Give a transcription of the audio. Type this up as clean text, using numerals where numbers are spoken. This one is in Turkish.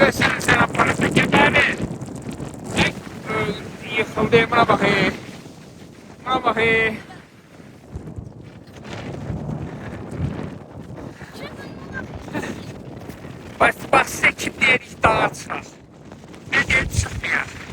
Versene sen aparatı geberi. Ay, yıkıldı. Buna bak. Buna bak. Bak size kim deyirik dağa çıxaq. Ne deyip çıxmayaq.